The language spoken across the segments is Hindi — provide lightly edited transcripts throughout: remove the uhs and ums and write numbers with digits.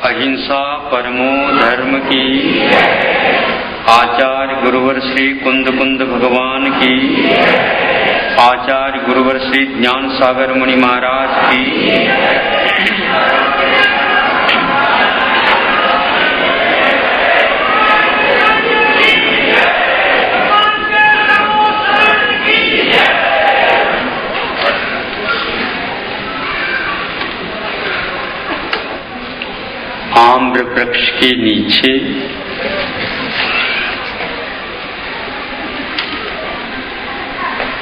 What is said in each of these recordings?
अहिंसा परमो धर्म की। आचार्य गुरुवर श्री कुंद कुंद भगवान की। आचार्य गुरुवर श्री ज्ञान सागर मुनि महाराज की। आम्र वृक्ष के नीचे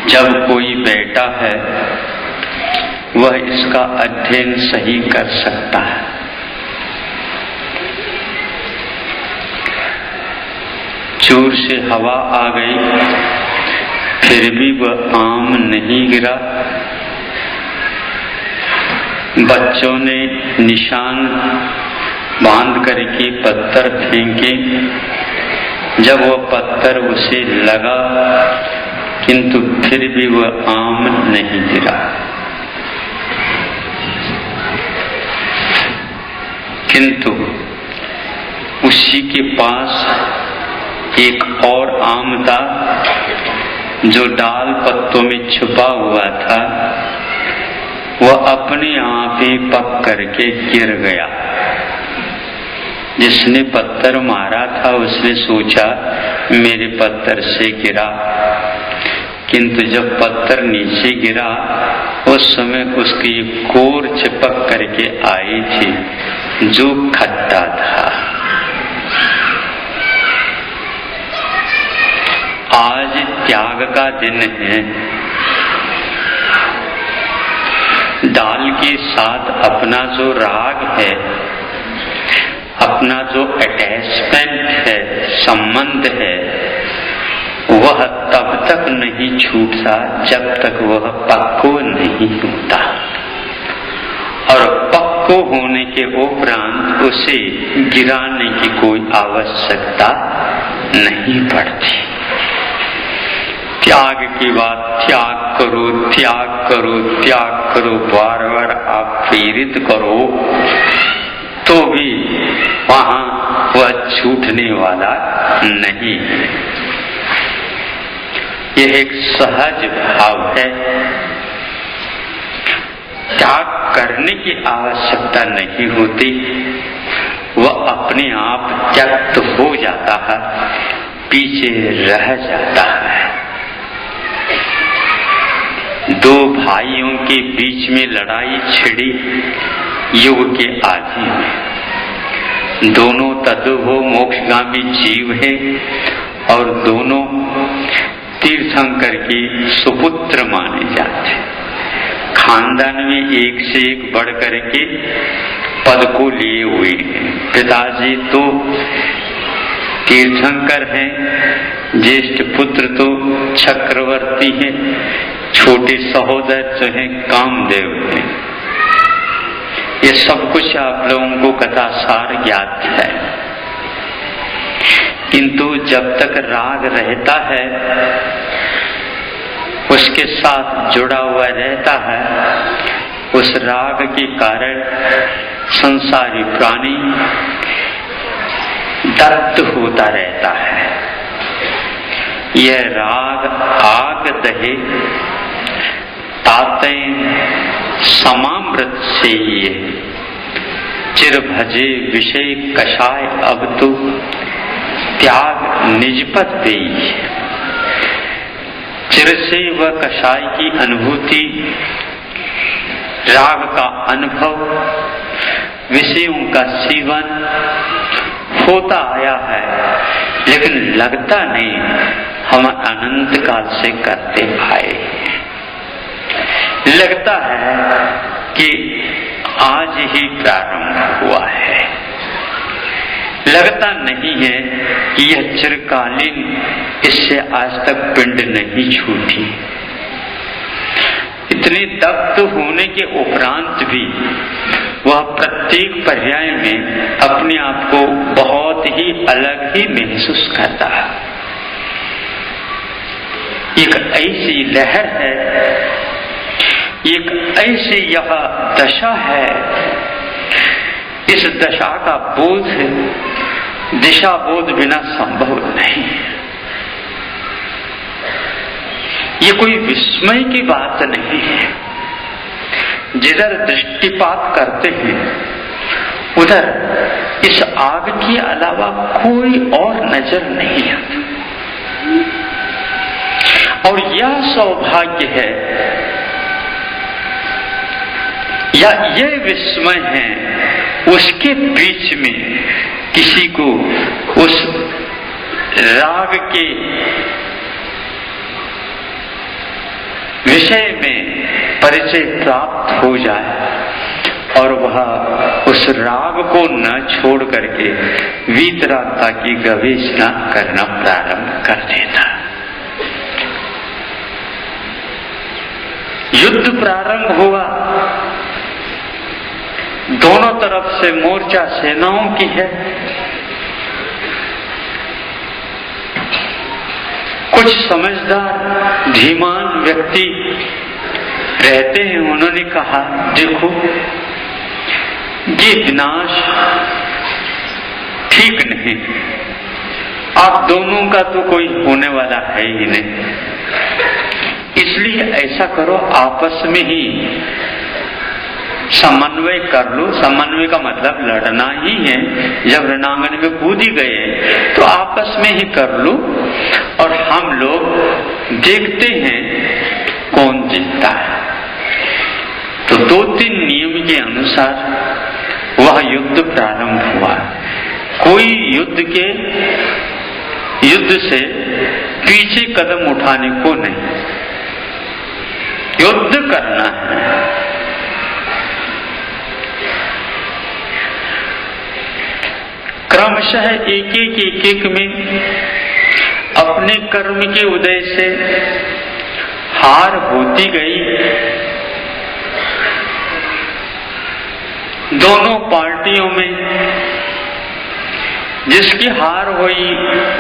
जब कोई बैठा है वह इसका अध्ययन सही कर सकता है। जोर से हवा आ गई फिर भी वह आम नहीं गिरा। बच्चों ने निशान बांध करके पत्थर फेंके, जब वह पत्थर उसे लगा किंतु फिर भी वह आम नहीं गिरा। किंतु उसी के पास एक और आम था जो डाल पत्तों में छुपा हुआ था। वह अपने आप ही पक करके गिर गया। जिसने पत्थर मारा था उसने सोचा मेरे पत्थर से गिरा, किंतु जब पत्थर नीचे गिरा उस समय उसकी कोर चिपक करके आई थी जो खट्टा था। आज त्याग का दिन है। डाल के साथ अपना जो राग है, अपना जो अटैचमेंट है, संबंध है, वह तब तक नहीं छूटता जब तक वह पक्को नहीं होता। और पक्को होने के उपरांत उसे गिराने की कोई आवश्यकता नहीं पड़ती। त्याग की बात त्याग करो, त्याग करो, त्याग करो, बार बार आप प्रेरित करो तो भी वहां वह छूटने वाला नहीं। यह एक सहज भाव है। त्याग करने की आवश्यकता नहीं होती, वह अपने आप त्यक्त हो जाता है, पीछे रह जाता है। दो भाइयों के बीच में लड़ाई छिड़ी युग के आदि में। दोनों तद्भव मोक्षगामी जीव हैं और दोनों तीर्थंकर के सुपुत्र माने जाते। खानदान में एक से एक बढ़ करके पद को लिए हुए हैं। पिताजी तो तीर्थंकर हैं, ज्येष्ठ पुत्र तो चक्रवर्ती हैं, छोटे सहोदर जो हैं कामदेव हैं। ये सब कुछ आप लोगों को कथासार ज्ञात है। किंतु जब तक राग रहता है, उसके साथ जुड़ा हुआ रहता है, उस राग के कारण संसारी प्राणी दत्त होता रहता है। यह राग आग दहे ताते समामृत से ये चिर भजे विषय कषाय अब तो त्याग निजपत दे। चिर से वह कषाय की अनुभूति, राग का अनुभव, विषयों का सेवन होता आया है, लेकिन लगता नहीं हम अनंत काल से करते आए। लगता है कि आज ही प्रारंभ हुआ है। लगता नहीं है कि यह चिरकालीन, इससे आज तक पिंड नहीं छूटी। इतने दग्ध होने के उपरांत भी वह प्रत्येक पर्याय में अपने आप को बहुत ही अलग ही महसूस करता है। एक ऐसी लहर है, एक ऐसी यह दशा है, इस दशा का बोध दिशा बोध बिना संभव नहीं है। ये कोई विस्मय की बात नहीं है। जिधर दृष्टिपात करते हैं उधर इस आग के अलावा कोई और नजर नहीं आता। और यह सौभाग्य है या यह विस्मय है उसके बीच में किसी को उस राग के विषय में परिचय प्राप्त हो जाए और वह उस राग को न छोड़ करके वीतरागता की गवेषणा करना प्रारंभ कर देता। युद्ध प्रारंभ हुआ, दोनों तरफ से मोर्चा सेनाओं की है। कुछ समझदार धीमान व्यक्ति रहते हैं, उन्होंने कहा देखो ये विनाश ठीक नहीं, आप दोनों का तो कोई होने वाला है ही नहीं, इसलिए ऐसा करो आपस में ही समन्वय कर लो। समन्वय का मतलब लड़ना ही है, जब रणांगन में कूद ही गए तो आपस में ही कर लो और हम लोग देखते हैं कौन जीतता है। तो 2-3 नियम के अनुसार वह युद्ध प्रारंभ हुआ। कोई युद्ध से पीछे कदम उठाने को नहीं, युद्ध करना है। क्रमशः एक में अपने कर्म के उदय से हार होती गई। दोनों पार्टियों में जिसकी हार हुई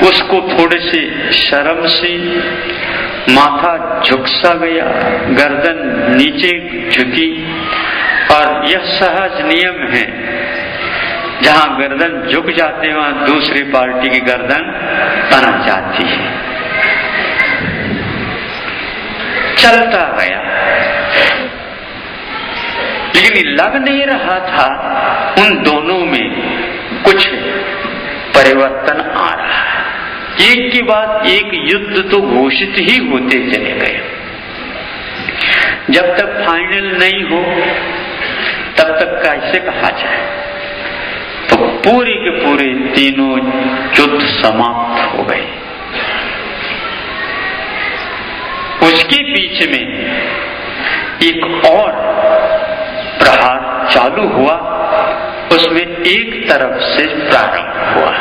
उसको थोड़े से शर्म से माथा झुकसा गया, गर्दन नीचे झुकी। और यह सहज नियम है, जहां गर्दन झुक जाते हैं वहां दूसरी पार्टी की गर्दन पनप जाती है। चलता गया, लेकिन लग नहीं रहा था उन दोनों में कुछ परिवर्तन आ रहा है। एक के बाद एक युद्ध तो घोषित ही होते चले गए। जब तक फाइनल नहीं हो तब तक कैसे कहा जाए। तो पूरे के पूरे तीनों युद्ध समाप्त हो गए। उसके बीच में एक और प्रहार चालू हुआ, उसमें एक तरफ से प्रारंभ हुआ।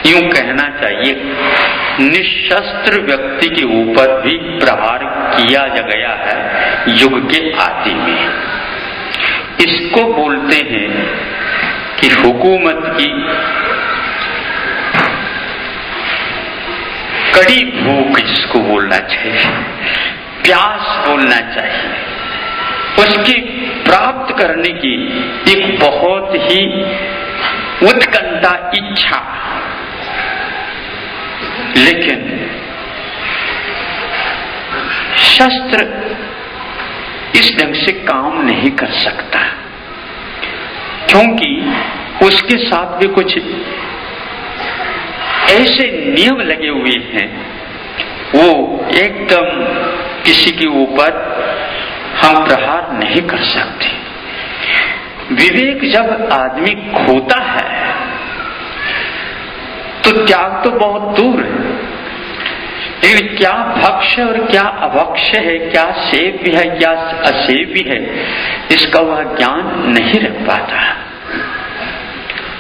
यूं कहना चाहिए निशस्त्र व्यक्ति के ऊपर भी प्रहार किया गया है युग के आदि में। इसको बोलते हैं कि हुकूमत की कड़ी भूख, जिसको बोलना चाहिए, प्यास बोलना चाहिए, उसकी प्राप्त करने की एक बहुत ही उत्कंठा इच्छा। लेकिन शस्त्र इस ढंग से काम नहीं कर सकता, क्योंकि उसके साथ भी कुछ ऐसे नियम लगे हुए हैं, वो एकदम किसी के ऊपर हम प्रहार नहीं कर सकते। विवेक जब आदमी खोता है तो त्याग तो बहुत दूर है, लेकिन क्या भक्ष्य और क्या अभक्ष्य है, क्या सेव्य है, क्या असेव्य है, इसका वह ज्ञान नहीं रख पाता।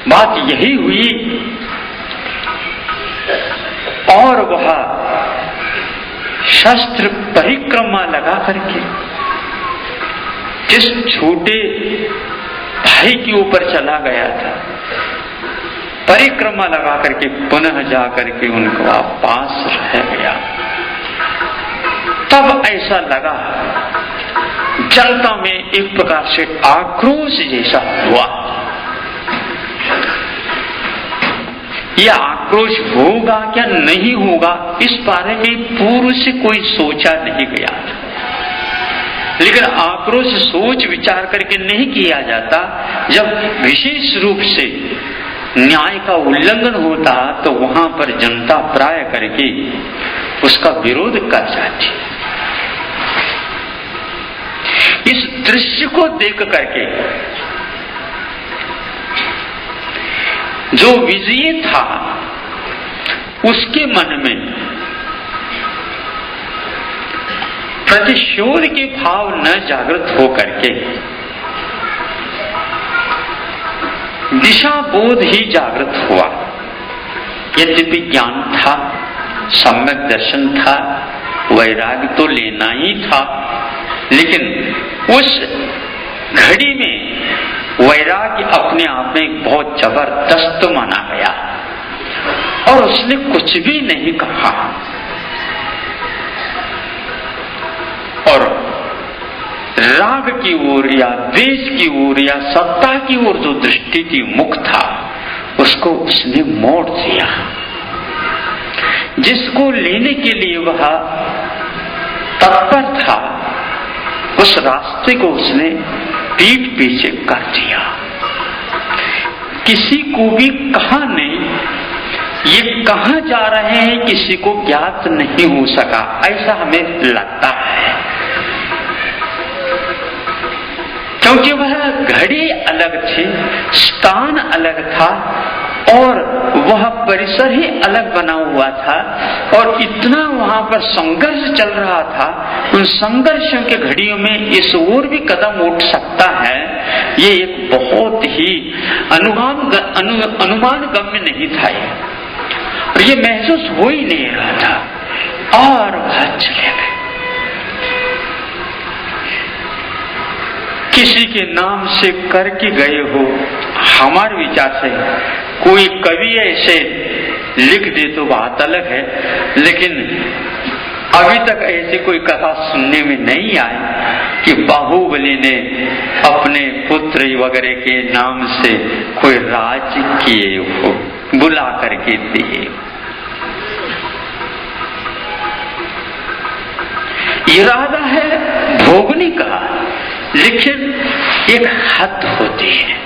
बात यही हुई। और वह शस्त्र परिक्रमा लगा करके जिस छोटे भाई के ऊपर चला गया था, परिक्रमा लगा करके पुनः जा करके उनका पास रह गया। तब ऐसा लगा जनता में एक प्रकार से आक्रोश जैसा हुआ। यह आक्रोश होगा क्या नहीं होगा इस बारे में पूर्व से कोई सोचा नहीं गया, लेकिन आक्रोश सोच विचार करके नहीं किया जाता। जब विशेष रूप से न्याय का उल्लंघन होता तो वहां पर जनता प्राय करके उसका विरोध कर जाती। इस दृश्य को देख करके जो विजयी था उसके मन में प्रतिशोध के भाव न जागृत हो करके दिशा बोध ही जागृत हुआ। यद्यपि ज्ञान था, सम्यक दर्शन था, वैराग्य तो लेना ही था, लेकिन उस घड़ी में वैराग्य अपने आप में बहुत जबरदस्त माना गया और उसने कुछ भी नहीं कहा और राग की ओर या देश की ओर या सत्ता की ओर जो दृष्टि थी, मुख था, उसको उसने मोड़ दिया। जिसको लेने के लिए वह तत्पर था उस रास्ते को उसने पीठ पीछे कर दिया। किसी को भी कहा नहीं, ये कहां जा रहे हैं किसी को ज्ञात नहीं हो सका, ऐसा हमें लगता है, क्योंकि वह घड़ी अलग थी, स्थान अलग था और वह परिसर ही अलग बना हुआ था और इतना वहां पर संघर्ष चल रहा था। उन संघर्षों के घड़ियों में इस ओर भी कदम उठ सकता है, ये एक बहुत ही अनुमान गम्य नहीं था और ये महसूस हो ही नहीं रहा था और वह चले गए। किसी के नाम से करके गए हो, हमारे विचार से कोई कवि ऐसे लिख दे तो बात अलग है, लेकिन अभी तक ऐसी कोई कथा सुनने में नहीं आई कि बाहुबली ने अपने पुत्र वगैरह के नाम से कोई राज किए हो, बुला करके दिए। इरादा है भोगने का, लेकिन एक हद होती है,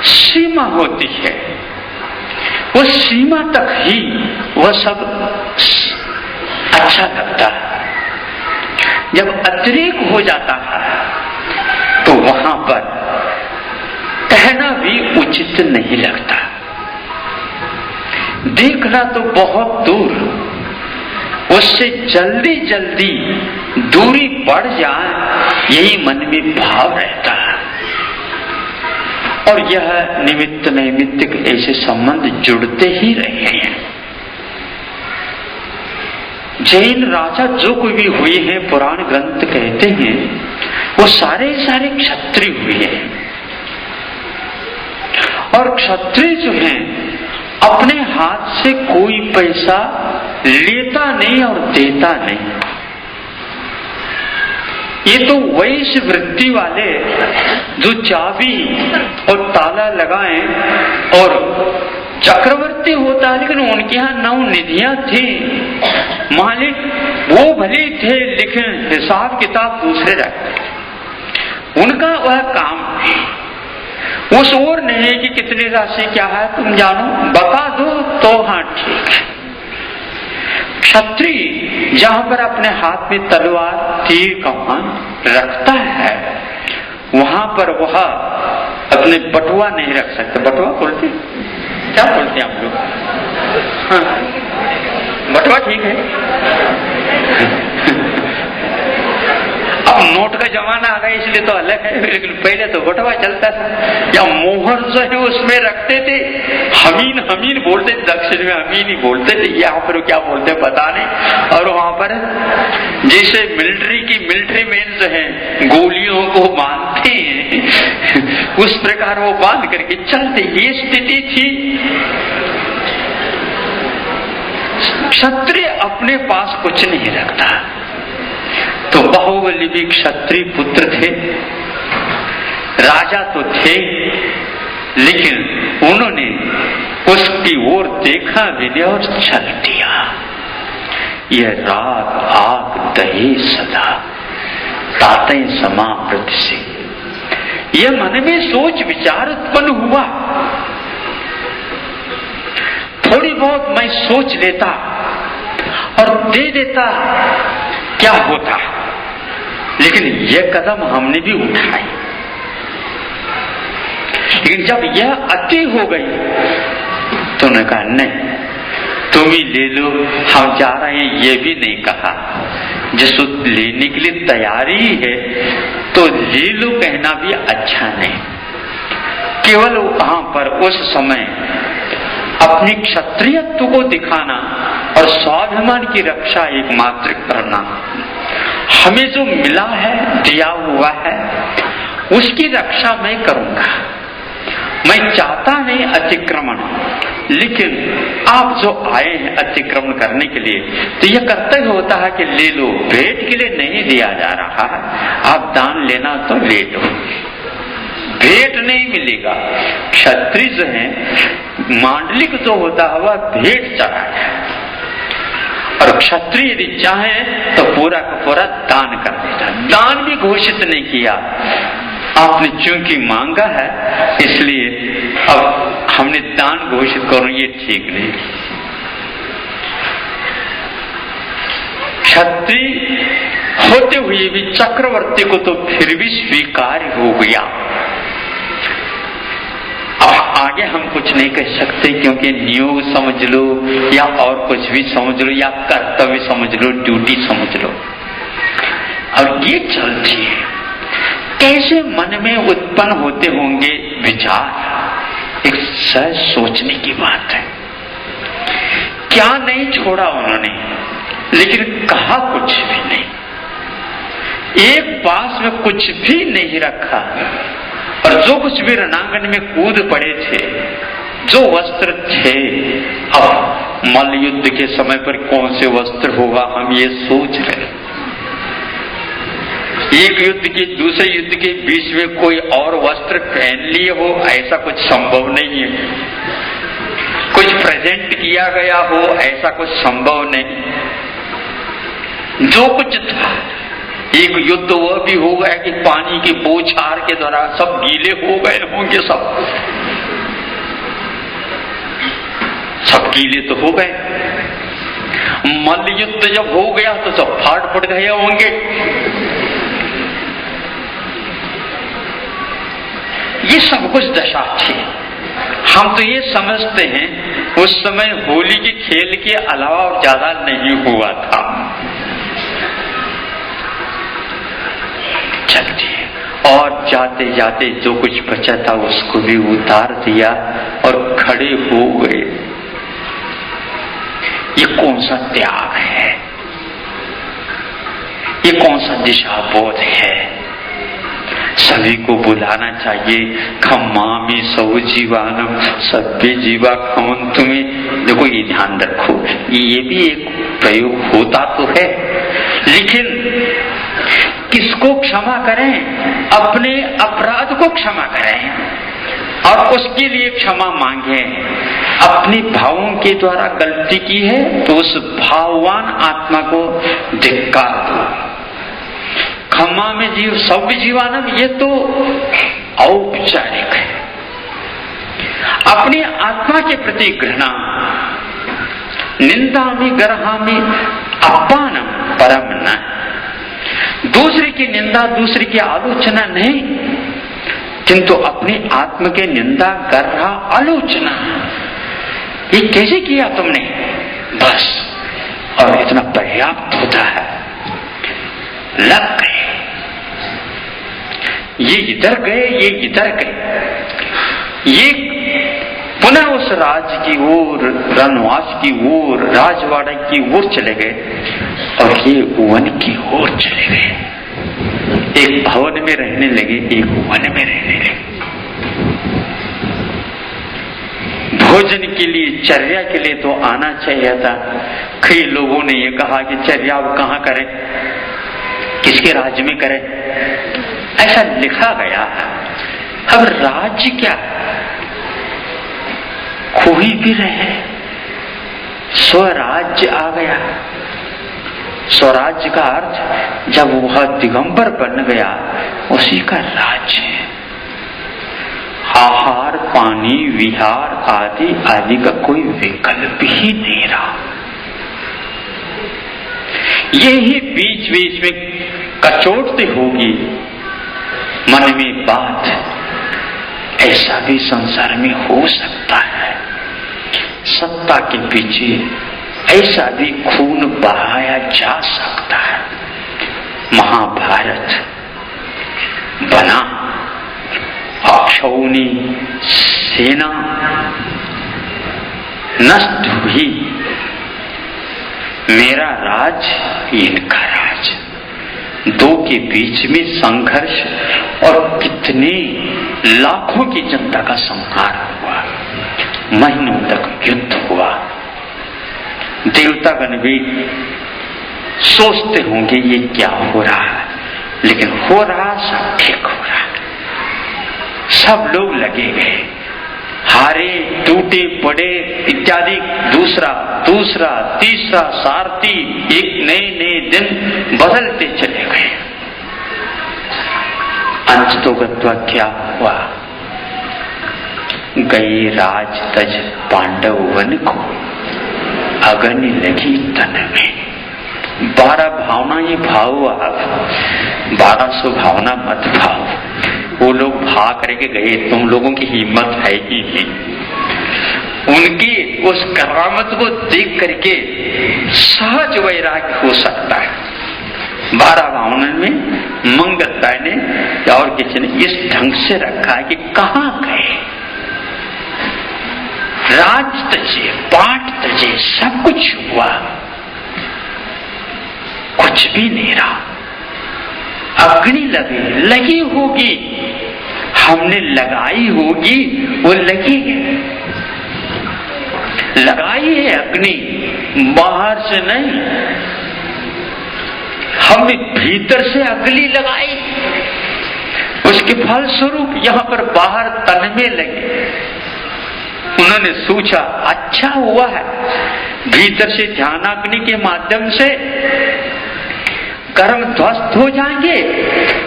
सीमा होती है, वो सीमा तक ही वह सब अच्छा लगता है। जब अतिरेक हो जाता है तो वहां पर कहना भी उचित नहीं लगता। देखना तो बहुत दूर, उससे जल्दी जल्दी दूरी बढ़ जाए, यही मन में भाव रहता है और यह निमित्त नैमित्तिक ऐसे संबंध जुड़ते ही रहे हैं। जैन राजा जो कोई भी हुए हैं, पुराण ग्रंथ कहते हैं, वो सारे सारे क्षत्रिय हुए हैं और क्षत्रिय जो हैं अपने हाथ से कोई पैसा लेता नहीं और देता नहीं। ये तो वैश्य वृत्ति वाले जो चाबी और ताला लगाएं और चक्रवर्ती होता, लेकिन उनके यहाँ 9 निधियां थी, मालिक वो भले थे लेकिन हिसाब किताब दूसरे रखते। उनका वह काम उस ओर नहीं कि कितनी राशि क्या है तुम जानो, बता दो तो हाँ ठीक है। क्षत्रिय जहां पर अपने हाथ में तलवार तीर कमान रखता है, वहां पर वह अपने बटुआ नहीं रख सकता। बटुआ बोलते क्या बोलते हैं आप लोग? हाँ, बटुआ ठीक है। अब नोट का जमाना आ गया इसलिए तो अलग है, लेकिन पहले तो बटुआ चलता था या मोहर जो है उसमें रखते थे। हमीन हमीन बोलते, दक्षिण में हमीन ही बोलते थे, यहाँ पर क्या बोलते पता नहीं। और वहां पर जैसे मिलिट्री मैन जो है गोलियों को बांधते हैं उस प्रकार वो बांध करके चलते, ये स्थिति थी। क्षत्रिय अपने पास कुछ नहीं रखता, तो बाहुबली भी क्षत्रिय पुत्र थे, राजा तो थे, लेकिन उन्होंने उसकी ओर देखा भी नहीं और चल दिया। यह राग आग दहे सदा ताते समाप्त से, यह मन में सोच विचार उत्पन्न हुआ। थोड़ी बहुत मैं सोच लेता और दे देता, क्या होता, लेकिन यह कदम हमने भी उठाई। लेकिन जब यह अति हो गई तो उन्होंने कहा नहीं, तुम ही ले लो, हम जा रहे हैं, ये भी नहीं कहा। जिस लेने के लिए तैयारी है तो ले लो कहना भी अच्छा नहीं। केवल वहां पर उस समय अपनी क्षत्रियत्व को दिखाना और स्वाभिमान की रक्षा एकमात्र करना। हमें जो मिला है, दिया हुआ है, उसकी रक्षा मैं करूंगा। मैं चाहता नहीं अतिक्रमण, लेकिन आप जो आए हैं अतिक्रमण करने के लिए, तो यह कर्तव्य होता है कि ले लो, भेंट के लिए नहीं दिया जा रहा है। आप दान लेना तो ले लो, भेंट नहीं मिलेगा। क्षत्रिय जो है, मांडलिक जो होता है वह भेंट चढ़ाया, और क्षत्रिय यदि चाहे तो पूरा का पूरा दान कर देता। दान भी घोषित नहीं किया, आपने चूंकि मांगा है इसलिए अब हमने दान घोषित करो, ये ठीक नहीं। क्षत्रिय होते हुए भी चक्रवर्ती को तो फिर भी स्वीकार हो गया। अब आगे हम कुछ नहीं कह सकते, क्योंकि नियोग समझ लो या और कुछ भी समझ लो या कर्तव्य समझ लो, ड्यूटी समझ लो, और ये चलती है। कैसे मन में उत्पन्न होते होंगे विचार, एक सहज सोचने की बात है। क्या नहीं छोड़ा उन्होंने, लेकिन कहा कुछ भी नहीं, एक पास में कुछ भी नहीं रखा, और जो कुछ भी रणांगन में कूद पड़े थे, जो वस्त्र थे, अब मल्ल युद्ध के समय पर कौन से वस्त्र होगा हम ये सोच रहे। एक युद्ध के दूसरे युद्ध के बीच में कोई और वस्त्र पहन लिए हो, ऐसा कुछ संभव नहीं है। कुछ प्रेजेंट किया गया हो, ऐसा कुछ संभव नहीं। जो कुछ था, एक युद्ध वह भी हो गया कि पानी की बौछार के द्वारा सब गीले हो गए होंगे, सब गीले तो हो गए। मल्ल युद्ध जब हो गया तो सब फाट फट गए होंगे। ये सब कुछ दशा थी। हम तो ये समझते हैं उस समय होली के खेल के अलावा और ज्यादा नहीं हुआ था। चलती और जाते जाते जो कुछ बचा था उसको भी उतार दिया और खड़े हो गए। ये कौन सा त्याग है, ये कौन सा दिशा बोध है। सभी को बुलाना चाहिए। खम्मामि सौ जीवानम सभ्य जीवा खमन तुम्हें। देखो ये ध्यान रखो, ये भी एक प्रयोग होता तो है, लेकिन किसको क्षमा करें? अपने अपराध को क्षमा करें और उसके लिए क्षमा मांगे। अपने भावों के द्वारा गलती की है तो उस भाववान आत्मा को धिक्कार दो। खम्मा में जीव सब जीवानम, ये तो औपचारिक है। अपनी आत्मा के प्रति घृणा, निंदा में गर्हा में अपमानम परम न। दूसरे की निंदा, दूसरे की आलोचना नहीं, किंतु अपनी आत्मा के निंदा कर रहा आलोचना। ये कैसे किया तुमने? बस, और इतना पर्याप्त होता है। लग गए, ये इधर गए, ये इधर गए, ये पुनः उस राज्य की ओर, रनवास की ओर, राजवाड़ा की ओर चले गए और ये वन की ओर चले गए। एक भवन में रहने लगे, एक वन में रहने लगे। भोजन के लिए, चर्या के लिए तो आना चाहिए था। कई लोगों ने ये कहा कि चर्या अब कहाँ करें, किसके राज्य में करे, ऐसा लिखा गया। अब राज्य क्या, खोई भी रहे, स्वराज्य आ गया। स्वराज्य का अर्थ जब वह दिगंबर बन गया उसी का राज्य है। आहार पानी विहार आदि आदि का कोई विकल्प ही नहीं रहा। यही बीच बीच में कचोटते होगी मन में बात, ऐसा भी संसार में हो सकता है। सत्ता के पीछे ऐसा भी खून बहाया जा सकता है। महाभारत बना, अक्षौनी सेना नष्ट हुई, मेरा राज इनका राज, दो के बीच में संघर्ष और कितने लाखों की जनता का संहार हुआ, महीनों तक युद्ध हुआ। देवतागण भी सोचते होंगे ये क्या हो रहा है, लेकिन हो रहा सब ठीक हो रहा। सब लोग लगे गए, हारे टूटे पड़े इत्यादि, दूसरा दूसरा तीसरा सारथी, एक नए नए दिन बदलते चले गए। अंत तो गत्वा क्या हुआ, गई राज तज पांडव वन को, अग्नि लगी तन में। 12 भावना ये भाव, आप 1200 भावना मत भाव। वो लोग भाग करके गए, तुम लोगों की हिम्मत है ही नहीं। उनकी उस करामत को देख करके सहज वैराग्य हो सकता है। 12 भावना में मंगलदाय ने और किसी ने इस ढंग से रखा है कि कहाँ गए, राज तजे पाठ तजे सब कुछ हुआ, कुछ भी नहीं रहा। अग्नि लगी होगी, हमने लगाई होगी, वो लगी है, लगाई है अग्नि, बाहर से नहीं, हमने भीतर से अग्नि लगाई, उसके फल स्वरूप यहां पर बाहर तन में लगे। उन्होंने सोचा अच्छा हुआ है, भीतर से ध्यानाग्नि के माध्यम से कर्म ध्वस्त हो जाएंगे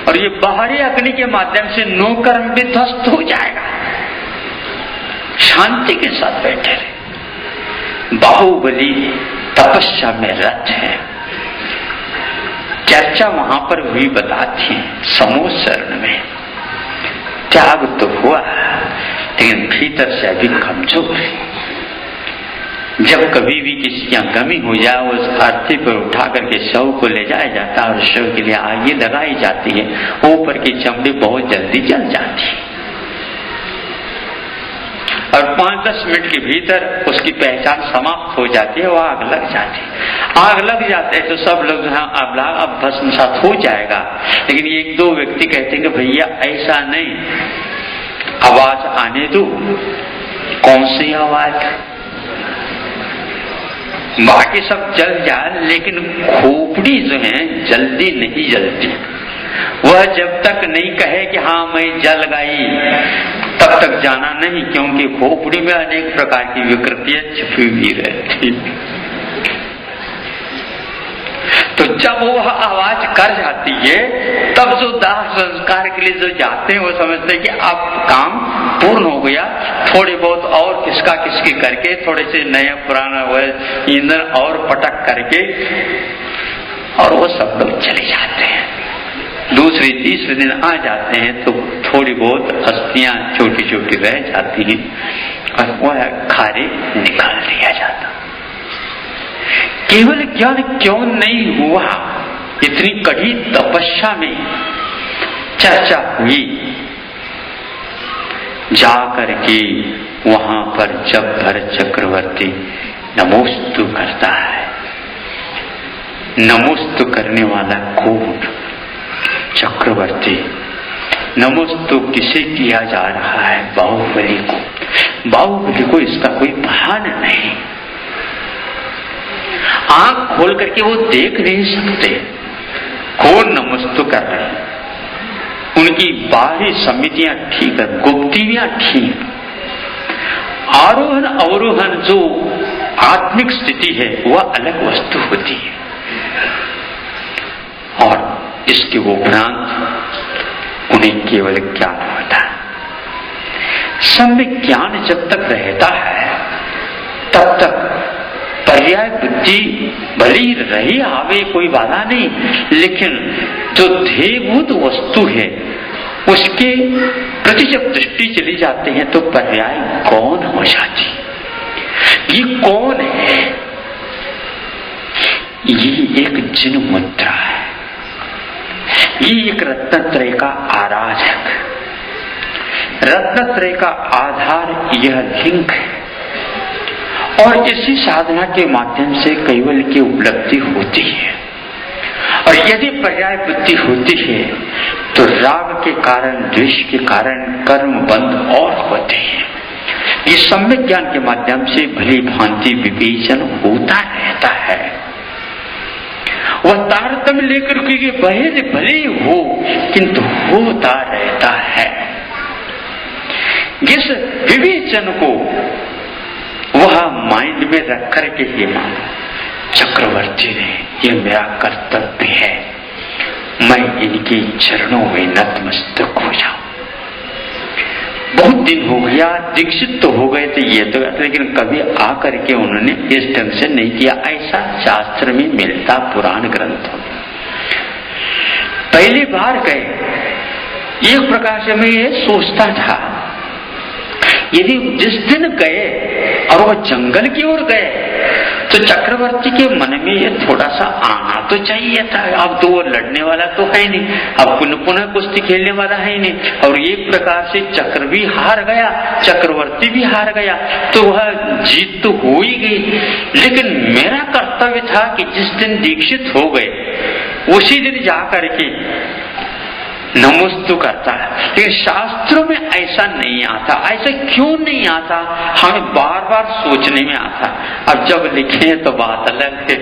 और ये बाहरी अग्नि के माध्यम से नो कर्म भी ध्वस्त हो जाएगा। शांति के साथ बैठे रहे। बाहुबली तपस्या में रत है, चर्चा वहां पर हुई बताती है समूह शरण में। त्याग तो हुआ लेकिन भीतर से अभी कमजोर है। जब कभी भी किसी की गमी हो जाए, उस अर्थी पर उठा करके शव को ले जाया जाता है और शव के लिए आग लगाई जाती है, ऊपर की चमड़ी बहुत जल्दी जल जाती है और 5-10 मिनट के भीतर उसकी पहचान समाप्त हो जाती है, वो आग लग जाती है। आग लग जाते है तो सब लोग अब भस्मसात हो जाएगा, लेकिन 1-2 व्यक्ति कहते हैं कि भैया ऐसा नहीं, आवाज आने दो। कौन सी आवाज? बाकी सब जल जाए लेकिन खोपड़ी जो है जल्दी नहीं जलती। वह जब तक नहीं कहे कि हाँ मैं जल गई तब तक जाना नहीं, क्योंकि खोपड़ी में अनेक प्रकार की विकृतियां छिपी हुई रहती। तो जब वह आवाज कर जाती है तब जो दाह संस्कार के लिए जो जाते हैं वो समझते हैं कि अब काम पूर्ण हो गया, थोड़े बहुत और किसका किसकी करके थोड़े से नया पुराना ईंधन और पटक करके और वो सब लोग चले जाते हैं। दूसरे तीसरे दिन आ जाते हैं तो थोड़ी बहुत अस्थियां छोटी छोटी रह जाती हैं और वह खारे निकाल दिया जाता। केवल ज्ञान क्यों नहीं हुआ? इतनी कड़ी तपस्या में चर्चा हुई, जाकर के वहां पर जब भरत चक्रवर्ती नमोस्तु करता है, नमोस्तु करने वाला कौन? चक्रवर्ती। नमोस्तु किसे किया जा रहा है? बाहुबली को। बाहुबली को इसका कोई भान नहीं, आंख खोल करके वो देख नहीं सकते, को नमस्तु कर रहे हैं, उनकी बाहरी समितियां ठीक है, गुप्तियां ठीक, आरोहण अवरोहण जो आत्मिक स्थिति है वह अलग वस्तु होती है। और इसके उपरांत उन्हें केवल ज्ञान होता है। सम्यक ज्ञान जब तक रहता है तब तक पर्याय बुद्धि भली रही आवे, कोई बाधा नहीं, लेकिन जो ध्येयभूत वस्तु है उसके प्रति जब दृष्टि चली जाते हैं तो पर्याय कौन हो जाती। ये कौन है? ये एक जिन मुद्रा है, ये एक रत्नत्रय का आराधक, रत्नत्रय का आधार यह लिंग है। और इसी साधना के माध्यम से कैवल्य की उपलब्धि होती है। और यदि पर्याय बुद्धि होती है तो राग के कारण, द्वेष के कारण कर्म बंध और होते हैं। ये सम्यक ज्ञान के माध्यम से भली भांति विवेचन होता रहता है। वह तारतम्य लेकर के भले हो किंतु होता रहता है। इस विवेचन को वह माइंड में रख करके ही मानो चक्रवर्ती ने यह मेरा कर्तव्य है, मैं इनके चरणों में नतमस्तक हो जाऊं। बहुत दिन हो गया, दीक्षित तो हो गए थे ये तो, लेकिन कभी आकर के उन्होंने इस ढंग से नहीं किया। ऐसा शास्त्र में मिलता पुराण ग्रंथों में। पहली बार गए, एक प्रकार से मैं ये सोचता था यदि जिस दिन गए और वह जंगल की ओर गए तो चक्रवर्ती के मन में ये थोड़ा सा आना तो चाहिए था। अब तो वो लड़ने वाला तो है नहीं, अब पुनः कुश्ती खेलने वाला है नहीं, और एक प्रकार से चक्र भी हार गया, चक्रवर्ती भी हार गया, तो वह जीत तो हो ही गई। लेकिन मेरा कर्तव्य था कि जिस दिन दीक्षित हो गए उसी दिन जाकर के नमस्तु करता है। लेकिन शास्त्रों में ऐसा नहीं आता। ऐसा क्यों नहीं आता? हमें बार बार सोचने में आता। अब जब लिखे तो बात अलग है,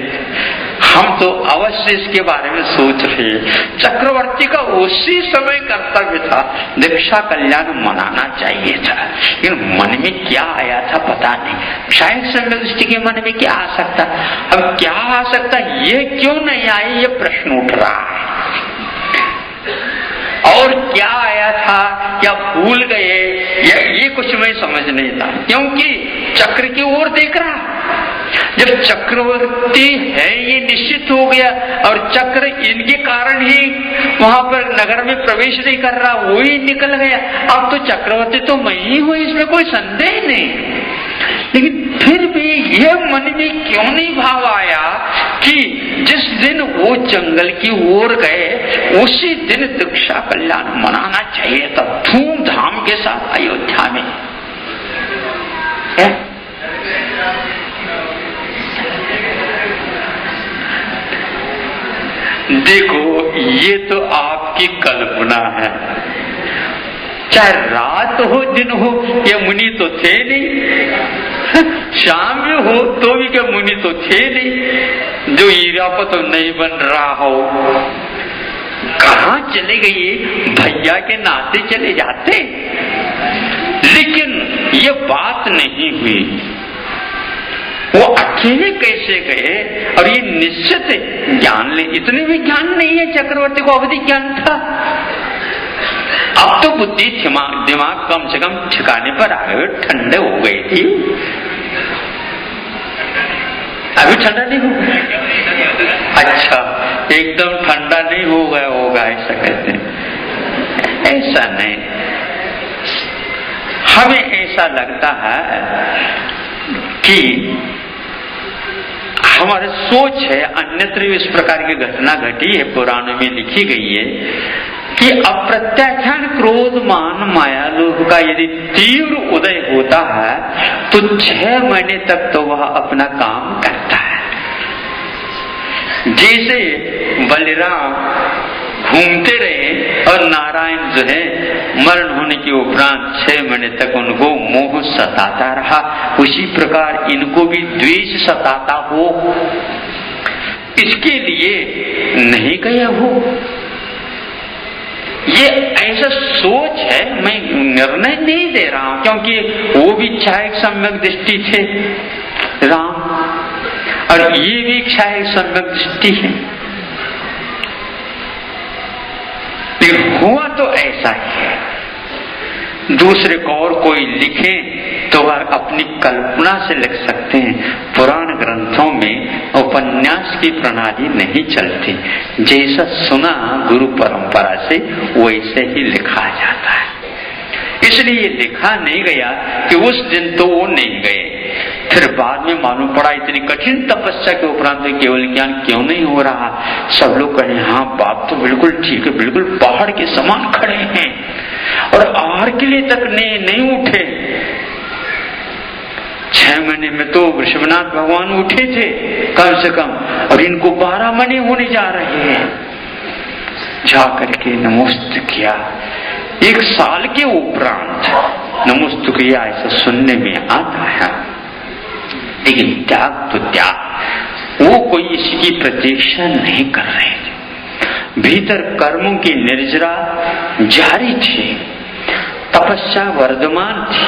हम तो अवश्य इसके बारे में सोच रहे। चक्रवर्ती का उसी समय कर्तव्य था, दीक्षा कल्याण मनाना चाहिए था, लेकिन मन में क्या आया था पता नहीं। शायद सम्यक दृष्टि के मन में क्या आ सकता, अब क्या आ सकता, ये क्यों नहीं आए, ये प्रश्न उठ रहा है। और क्या आया था, क्या भूल गए, या ये कुछ मैं समझ नहीं था, क्योंकि चक्र की ओर देख रहा। जब चक्रवर्ती है ये निश्चित हो गया और चक्र इनके कारण ही वहां पर नगर में प्रवेश नहीं कर रहा, वो ही निकल गया। अब तो चक्रवर्ती तो मैं ही हूं, इसमें कोई संदेह नहीं। लेकिन फिर भी यह मन में क्यों नहीं भाव आया कि जिस दिन वो जंगल की ओर गए उसी दिन दीक्षा कल्याण मनाना चाहिए था, धूमधाम के साथ अयोध्या में। देखो ये तो आपकी कल्पना है, चाहे रात हो दिन हो, ये मुनि तो थे नहीं, शाम भी हो तो भी क्या मुनि तो थे नहीं, जो ईरापत तो नहीं बन रहा हो। कहाँ चले गए, भैया के नाते चले जाते। लेकिन ये बात नहीं हुई, वो अकेले कैसे गए, और ये निश्चित ज्ञान ले, इतने भी ज्ञान नहीं है चक्रवर्ती को, अवधि ज्ञान था। अब तो बुद्धि दिमाग कम से कम ठिकाने पर आ गए, ठंडे हो गई थी। अभी ठंडा नहीं हो गया? अच्छा, एकदम ठंडा नहीं हो गया होगा ऐसा कहते हैं। ऐसा नहीं, हमें ऐसा लगता है कि हमारी सोच है, अन्यत्र इस प्रकार की घटना घटी है, पुराणों में लिखी गई है कि अप्रत्याख्यान क्रोध मान माया लोभ का यदि तीव्र उदय होता है तो 6 महीने तक तो वह अपना काम करता है। जैसे बलराम घूमते रहे और नारायण जो है मरण होने के उपरांत 6 महीने तक उनको मोह सताता रहा, उसी प्रकार इनको भी द्वेष सताता हो। इसके लिए नहीं गया हो। ये ऐसा सोच है, मैं निर्णय नहीं दे रहा हूं, क्योंकि वो भी क्षायक सम्यक दृष्टि थे राम, और ये भी क्षायक सम्यक दृष्टि है। लेकिन हुआ तो ऐसा ही है। दूसरे को और कोई लिखे तो वह अपनी कल्पना से लिख सकते हैं। पुराण ग्रंथों में उपन्यास की प्रणाली नहीं चलती, जैसा सुना गुरु परंपरा से वैसे ही लिखा जाता है। इसलिए लिखा नहीं गया कि उस दिन तो वो नहीं गए, फिर बाद में मालूम पड़ा इतनी कठिन तपस्या के उपरांत केवल ज्ञान क्यों नहीं हो रहा। सब लोग कहे हाँ बात तो बिल्कुल ठीक है, बिल्कुल पहाड़ के समान खड़े हैं और आहार के लिए तक नहीं उठे। 6 महीने में तो वृषभनाथ भगवान उठे थे कम से कम, और इनको 12 महीने होने जा रहे हैं। जा करके नमोस्तु किया, 1 साल के उपरांत नमोस्तु किया, ऐसा सुनने में आता है। लेकिन त्याग तो त्याग, वो कोई इसकी प्रतीक्षा नहीं कर रहे। भीतर कर्मों की निर्जरा जारी थी, तपस्या वर्धमान थी,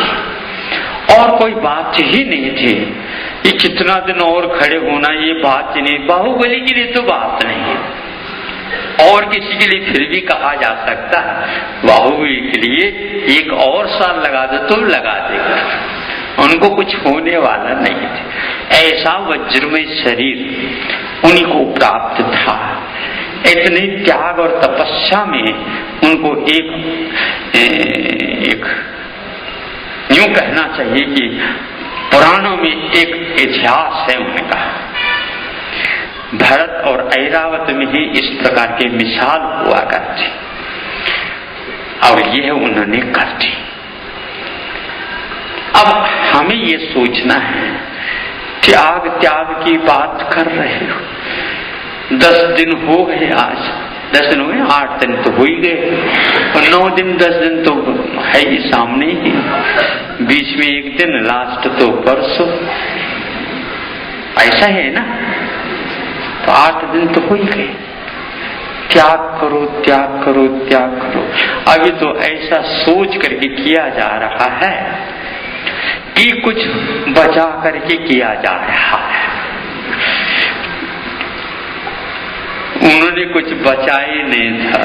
और कोई बात ही नहीं थी। ये कितना दिन और खड़े होना, ये बात नहीं। बाहुबली के लिए तो बात नहीं है, और किसी के लिए फिर भी कहा जा सकता है। बाहुबली के लिए 1 और साल लगा दो तो लगा देगा, उनको कुछ होने वाला नहीं था। ऐसा वज्रमय शरीर उन्हीं को प्राप्त था। इतने त्याग और तपस्या में उनको एक यूं कहना चाहिए कि पुराणों में एक इतिहास है उनका। भरत और ऐरावत में ही इस प्रकार के मिसाल हुआ करती, और यह उन्होंने कर दी। अब हमें ये सोचना है, त्याग त्याग की बात कर रहे हो, 10 दिन हो गए, आज 10 दिन हो गए, 8 दिन तो हो ही गए, और 9 दिन 10 दिन तो है ही सामने ही, बीच में 1 दिन, लास्ट तो परसों, ऐसा है ना। तो 8 दिन तो हो ही गए। त्याग करो त्याग करो त्याग करो, अभी तो ऐसा सोच करके किया जा रहा है कि कुछ बचा करके किया जा रहा है। उन्होंने कुछ बचा ही नहीं था,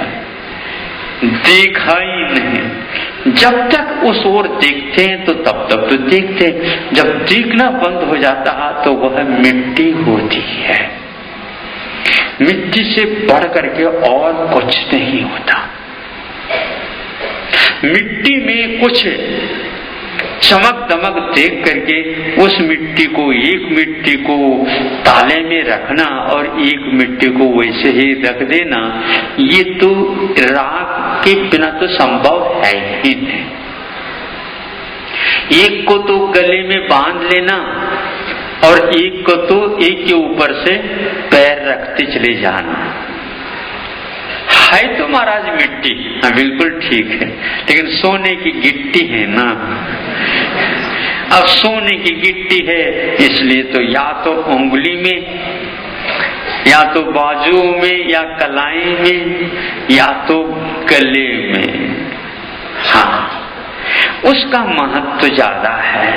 देखा ही नहीं। जब तक उस ओर देखते हैं तो तब तक तो देखते हैं, जब देखना बंद हो जाता है तो वह मिट्टी होती है। मिट्टी से बढ़ करके और कुछ नहीं होता। मिट्टी में कुछ चमक दमक देख करके उस मिट्टी को, एक मिट्टी को ताले में रखना और एक मिट्टी को वैसे ही रख देना, ये तो राख के बिना तो संभव है ही नहीं। एक को तो गले में बांध लेना और एक को तो एक के ऊपर से पैर रखते चले जाना है तो महाराज मिट्टी, हाँ बिल्कुल ठीक है, लेकिन सोने की गिट्टी है ना। अब सोने की गिट्टी है, इसलिए तो या तो उंगली में, या तो बाजू में, या कलाई में, या तो गले में। हाँ, उसका महत्व ज्यादा है।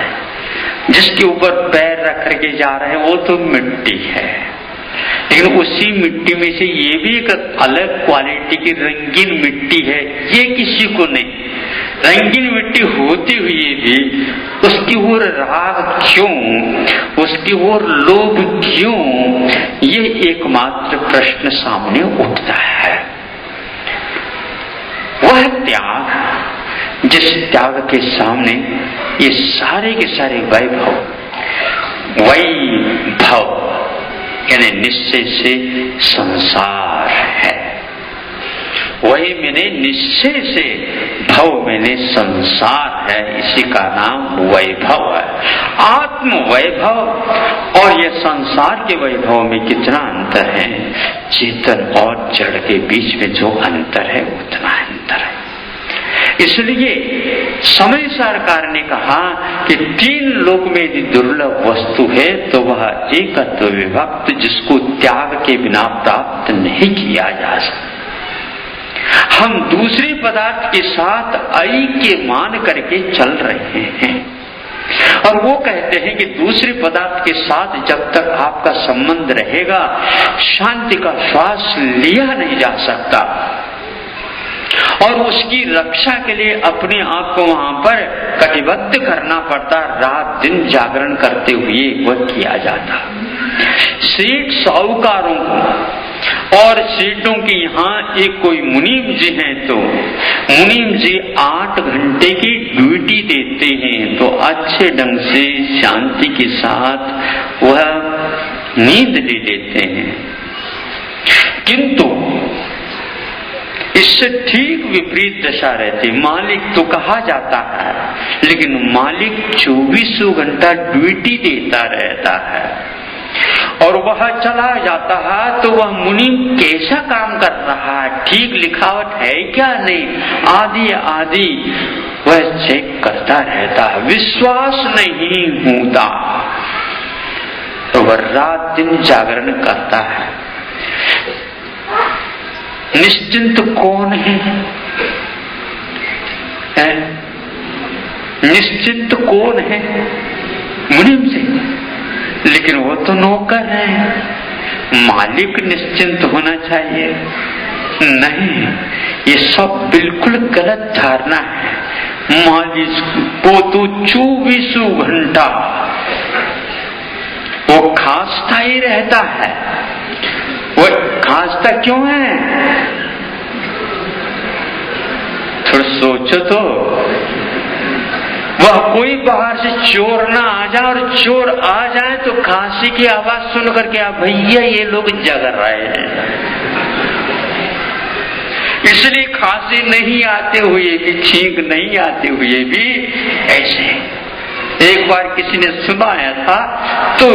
जिसके ऊपर पैर रख करके जा रहे हैं वो तो मिट्टी है, लेकिन उसी मिट्टी में से ये भी एक अलग क्वालिटी की रंगीन मिट्टी है। ये किसी को नहीं, रंगीन मिट्टी होते हुए भी उसकी ओर राग क्यों, उसकी ओर लोभ क्यों, ये एकमात्र प्रश्न सामने उठता है। वह त्याग, जिस त्याग के सामने ये सारे के सारे वैभव यानी निश्चय से संसार है। वही मैंने निश्चय से भव मैंने संसार है, इसी का नाम वैभव है। आत्म वैभव और ये संसार के वैभव में कितना अंतर है, चेतन और जड़ के बीच में जो अंतर है उतना अंतर है। इसलिए समय सरकार ने कहा कि 3 लोक में यदि दुर्लभ वस्तु है तो वह एकत्व विभक्त, जिसको त्याग के बिना प्राप्त नहीं किया जा सकता। हम दूसरे पदार्थ के साथ ऐक्य मान करके चल रहे हैं, और वो कहते हैं कि दूसरे पदार्थ के साथ जब तक आपका संबंध रहेगा, शांति का श्वास लिया नहीं जा सकता, और उसकी रक्षा के लिए अपने आप को वहां पर कटिबद्ध करना पड़ता, रात दिन जागरण करते हुए वह किया जाता। सेठ साहूकारों को और सेठों के यहाँ एक कोई मुनीम जी हैं, तो मुनीम जी 8 घंटे की ड्यूटी देते हैं, तो अच्छे ढंग से शांति के साथ वह नींद ले लेते हैं। किंतु इससे ठीक विपरीत दशा रहती। मालिक तो कहा जाता है, लेकिन मालिक 24 घंटा ड्यूटी देता रहता है, और वह चला जाता है तो वह मुनि कैसा काम कर रहा है, ठीक लिखावट है क्या नहीं, आदि आदि वह चेक करता रहता है। विश्वास नहीं होता तो वह रात दिन जागरण करता है। निश्चिंत कौन है? निश्चिंत कौन है? मुनीम से, लेकिन वो तो नौकर है। मालिक निश्चिंत होना चाहिए। नहीं, ये सब बिल्कुल गलत धारणा है। मालिक को तो 24 घंटा वो खांसता ही रहता है। वो खांसता क्यों है? थोड़ा सोचो तो, वह कोई बाहर से चोर ना आ जाए, और चोर आ जाए तो खांसी की आवाज सुन करके आप भैया ये लोग जग रहे हैं, इसलिए खांसी नहीं आते हुए भी, छींक नहीं आते हुए भी ऐसे। एक बार किसी ने सुनाया था, तो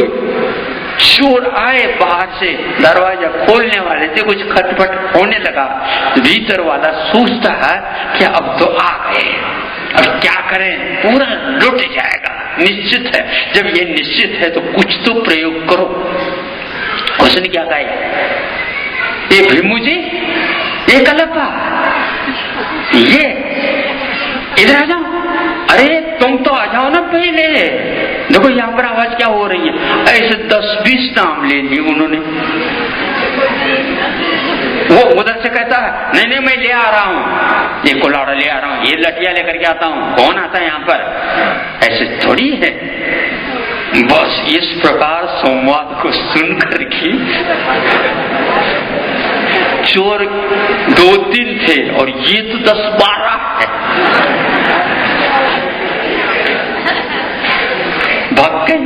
चोर आए बाहर से, दरवाजा खोलने वाले थे, कुछ खटपट होने लगा, भीतर वाला सोचता है कि अब तो आ गए, अब क्या करें, पूरा लुट जाएगा, निश्चित है। जब ये निश्चित है तो कुछ तो प्रयोग करो। उसने क्या कहा, ये भीमू जी, ये कलपा, ये इधर आ जाओ। अरे तुम तो आ जाओ ना पहले, देखो यहाँ पर आवाज क्या हो रही है। ऐसे 10-20 नाम ले लिए उन्होंने। वो उधर से कहता है, नहीं नहीं मैं ले आ रहा हूँ, ये कुल्हाड़ा ले आ रहा हूँ, ये लठिया लेकर के आता हूँ। कौन आता है यहाँ पर? ऐसे थोड़ी है। बस इस प्रकार संवाद को सुन करके चोर 2-3 थे, और ये तो 10-12 है। भाग गए।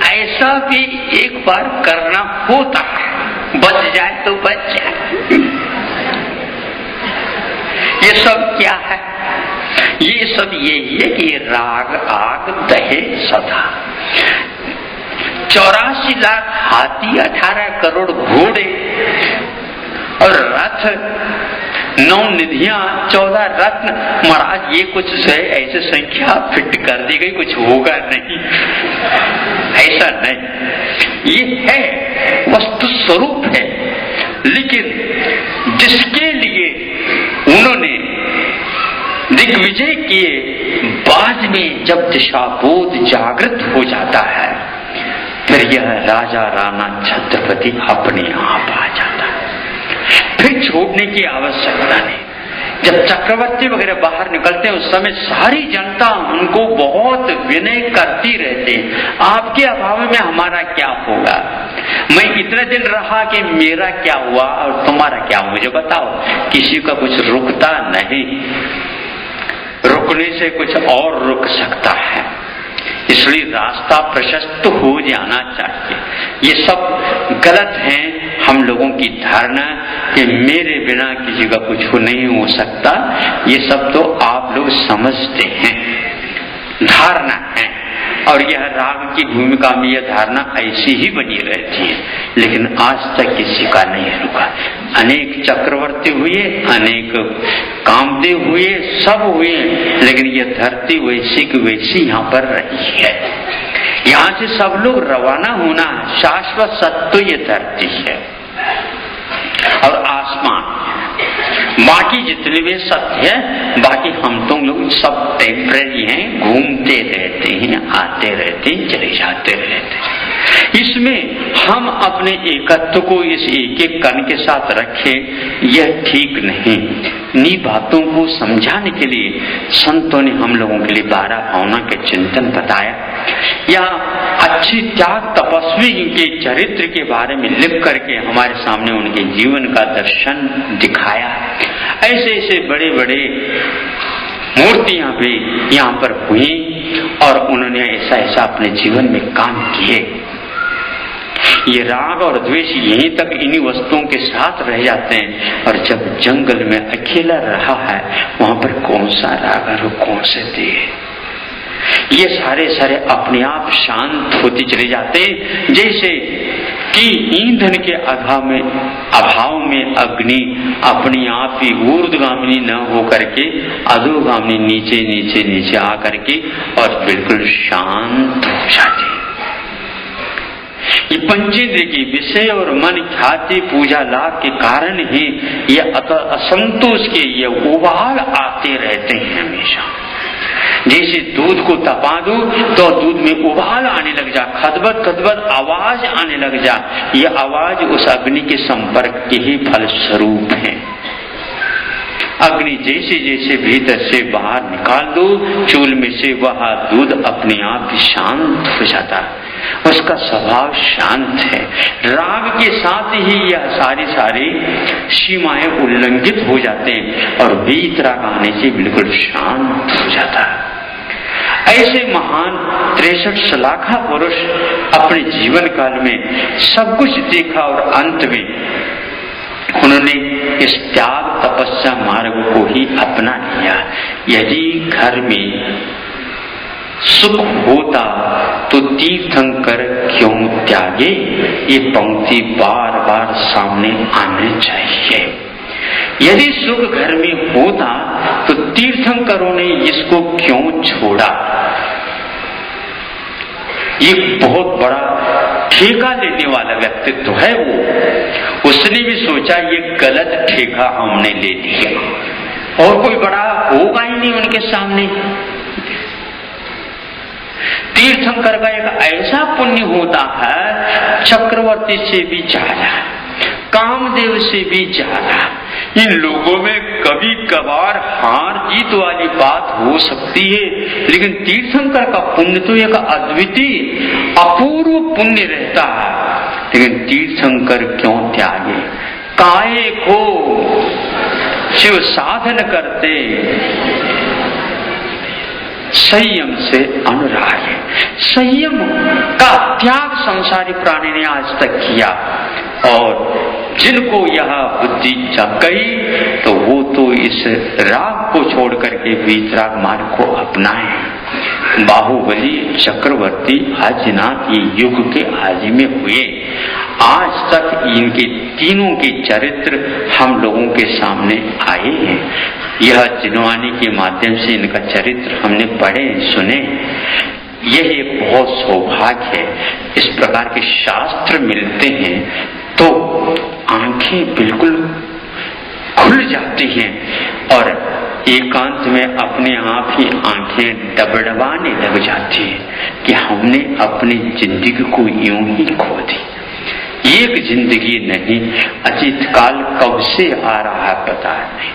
ऐसा भी एक बार करना होता है, बच जाए तो बच जाए। ये सब क्या है? ये सब यही है कि राग आग दहे सदा। 84 लाख हाथी, 18 करोड़ घोड़े और रथ, 9 निधियां, 14 रत्न। महाराज ये कुछ है, ऐसे संख्या फिट कर दी गई, कुछ होगा नहीं, ऐसा नहीं। ये है वस्तु स्वरूप है, लेकिन जिसके लिए उन्होंने दिग्विजय किए, बाद में जब दिशाबोध जागृत हो जाता है, फिर यह राजा राणा छत्रपति अपने आप आ जाता है। फिर छोड़ने की आवश्यकता नहीं। जब चक्रवर्ती वगैरह बाहर निकलते हैं, उस समय सारी जनता उनको बहुत विनय करती रहती है, आपके अभाव में हमारा क्या होगा, मैं इतने दिन रहा कि मेरा क्या हुआ और तुम्हारा क्या, मुझे बताओ। किसी का कुछ रुकता नहीं, रुकने से कुछ और रुक सकता है, इसलिए रास्ता प्रशस्त हो जाना चाहिए। ये सब गलत है हम लोगों की धारणा कि मेरे बिना किसी का कुछ नहीं हो सकता। ये सब तो आप लोग समझते हैं, धारणा है। और यह राग की भूमिका में यह धारणा ऐसी ही बनी रहती है, लेकिन आज तक किसी का नहीं रुका। अनेक चक्रवर्ती हुए, अनेक कामदेव हुए, सब हुए, लेकिन यह धरती वैसी की वैसी यहाँ पर रही है। यहाँ से सब लोग रवाना होना, शाश्वत सत्य ये धरती है और आसमान, बाकी जितने भी सत्य है, बाकी हम तो लोग सब टेम्परेरी हैं, घूमते रहते हैं, आते रहते हैं, चले जाते रहते हैं। इसमें हम अपने एकत्व को इस एक एक कण के साथ रखें, यह ठीक नहीं। इन्हीं बातों को समझाने के लिए संतों ने हम लोगों के लिए 12 भावना के चिंतन बताया, या अच्छी त्याग तपस्वी के चरित्र के बारे में लिख करके हमारे सामने उनके जीवन का दर्शन दिखाया। ऐसे ऐसे बड़े बड़े मूर्तियां भी यहाँ पर हुई और उन्होंने ऐसा ऐसा अपने जीवन में काम किए। ये राग और द्वेष यहीं तक इन्हीं वस्तुओं के साथ रह जाते हैं, और जब जंगल में अकेला रहा है वहां पर कौन सा राग और कौन से द्वेष, ये सारे सारे अपने आप शांत होते चले जाते हैं। जैसे कि ईंधन के अभाव में अग्नि अपनी आप ही ऊर्ध्वगामिनी न हो करके अधोगामिनी नीचे नीचे नीचे आ करके और बिल्कुल शांत हो जाती। ये पंचेंद्रिय की विषय और मन ख्याति पूजा लाभ के कारण ही ये असंतोष के ये उबाल आते रहते हैं हमेशा। जैसे दूध को तपा दो तो दूध में उबाल आने लग जा, खदबद खदबद आवाज आने लग जा, ये आवाज उस अग्नि के संपर्क के ही फल स्वरूप है। अग्नि जैसे जैसे भीतर से बाहर निकाल दो चूल में से, वह दूध अपने आप ही शांत हो जाता है, उसका स्वभाव शांत है। राग के साथ ही यह सारी सीमाएं उल्लंघित हो जाते हैं और वीतराग आने से बिल्कुल शांत हो जाता है। ऐसे महान 63 सलाखा पुरुष अपने जीवन काल में सब कुछ देखा और अंत में उन्होंने इस त्याग तपस्या मार्ग को ही अपना लिया। यदि घर में सुख होता तो तीर्थंकर क्यों त्यागे, ये पंक्ति बार बार सामने आने चाहिए। यदि सुख घर में होता तो तीर्थंकरों ने इसको क्यों छोड़ा। ये बहुत बड़ा ठेका लेने वाला व्यक्तित्व है वो, उसने भी सोचा ये गलत ठेका हमने ले लिया और कोई बड़ा होगा ही नहीं उनके सामने। तीर्थंकर का एक ऐसा पुण्य होता है चक्रवर्ती से भी ज्यादा, कामदेव से भी ज्यादा। इन लोगों में कभी कभार हार जीत वाली बात हो सकती है, लेकिन तीर्थंकर का पुण्य तो एक अद्वितीय अपूर्व पुण्य रहता है। लेकिन तीर्थंकर क्यों त्यागे, काहे को शिव साधन करते, संयम से अनुराग है। संयम का त्याग संसारी प्राणी ने आज तक किया, और जिनको यह बुद्धि जग गई तो वो तो इस राग को छोड़ करके वीतराग मार्ग को अपनाए। बाहुबली, चक्रवर्ती, आदिनाथ ये युग के आदि में हुए। आज तक इनके तीनों के चरित्र हम लोगों के सामने आए हैं। यह जिनवानी के माध्यम से इनका चरित्र हमने पढ़े सुने। यह एक बहुत सौभाग्य है। इस प्रकार के शास्त्र मिलते हैं तो आंखें बिल्कुल खुल जाती हैं और एकांत में अपने आप ही आंखें डबडबाने लग जाती हैं कि हमने अपनी जिंदगी को यूं ही खो दी। एक जिंदगी नहीं, अतीत काल कब से आ रहा है पता नहीं।